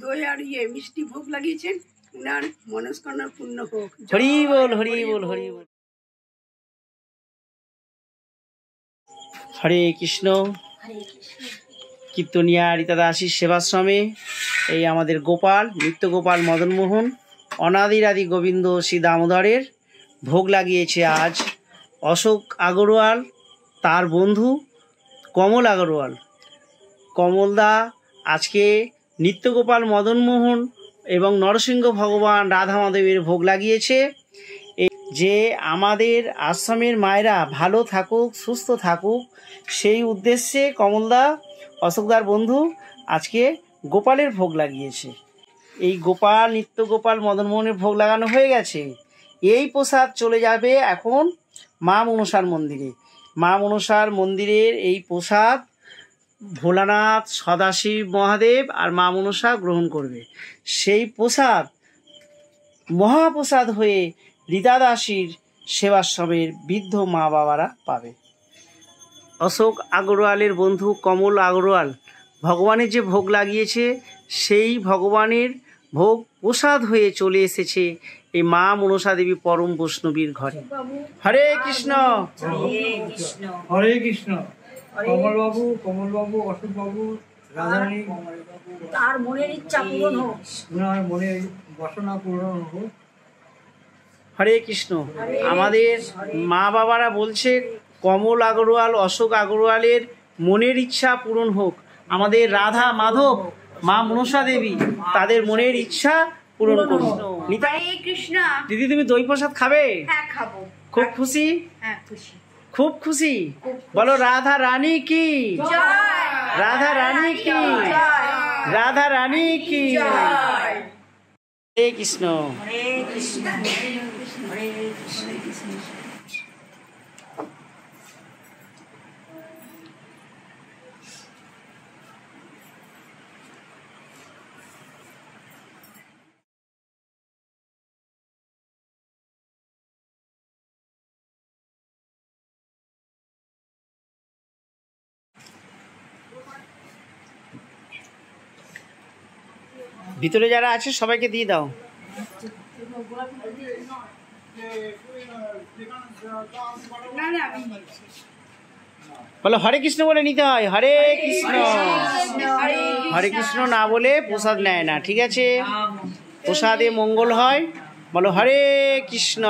দই আর মিষ্টি ভোগ লাগিয়েছেন, উনার মনস্কামনা পূর্ণ হোক। হরি বল, হরি বল, হরি বল। হরে কৃষ্ণ। কীর্তনিয়া রীতা দাসীর সেবাশ্রমে এই আমাদের গোপাল, নিত্য গোপাল মদনমোহন অনাদিরাদি গোবিন্দ শ্রী দামোদরের ভোগ লাগিয়েছে আজ অশোক আগরওয়াল, তার বন্ধু কমল আগরওয়াল। কমলদা আজকে নিত্যগোপাল মদনমোহন এবং নরসিংহ ভগবান রাধা মাধবের ভোগ লাগিয়েছে। যে আমাদের আশ্রমের মায়েরা ভালো থাকুক, সুস্থ থাকুক, সেই উদ্দেশ্যে কমলদা, অশোকদার বন্ধু, আজকে গোপালের ভোগ লাগিয়েছে। এই গোপাল, নিত্য গোপাল মদনমোহনের ভোগ লাগানো হয়ে গেছে। এই প্রসাদ চলে যাবে এখন মা মনসার মন্দিরে। মা মনসার মন্দিরের এই প্রসাদ ভোলানাথ, সদাশিব মহাদেব আর মা মনসা গ্রহণ করবে। সেই প্রসাদ মহাপ্রসাদ হয়ে রীতা দাসীর সেবাশ্রমের বৃদ্ধ মা বাবারা পাবে। অশোক আগরওয়ালের বন্ধু কমল আগরওয়াল ভগবানের যে ভোগ লাগিয়েছে, সেই ভগবানের ভোগ প্রসাদ হয়ে চলে এসেছে এই মা মনসা দেবী পরম বৈষ্ণবীর ঘরে। হরে কৃষ্ণ, হরে কৃষ্ণ। কমলবাবু, অশোকবাবু, রাধারানী, তার মনের ইচ্ছা পূরণ হোক, ওনার মনের বাসনা পূরণ হোক। হরে কৃষ্ণ। আমাদের মা বাবারা বলছে কমল আগরওয়াল, অশোক আগরওয়ালের মনের ইচ্ছা পূরণ হোক। আমাদের রাধা মাধব, মা মনসা দেবী, তাদের মনের ইচ্ছা পূরণ করুন। হরে কৃষ্ণ। দিদি, তুমি দই প্রসাদ খাবে? হ্যাঁ, খাবো। খুব খুশি? হ্যাঁ, খুশি, খুব খুশি। বলো রাধা রানী কি জয়, রাধা রানী কি রাধা রানী কি জয়। হরে কৃষ্ণ। হরে কৃষ্ণ, হরে কৃষ্ণ। ভিতরে যারা আছে সবাইকে দিয়ে দাও। বলো হরে কৃষ্ণ বলে নিতে হয়। হরে কৃষ্ণ, হরে কৃষ্ণ না বলে প্রসাদ নেয় না, ঠিক আছে? প্রসাদে মঙ্গল হয়। বলো হরে কৃষ্ণ।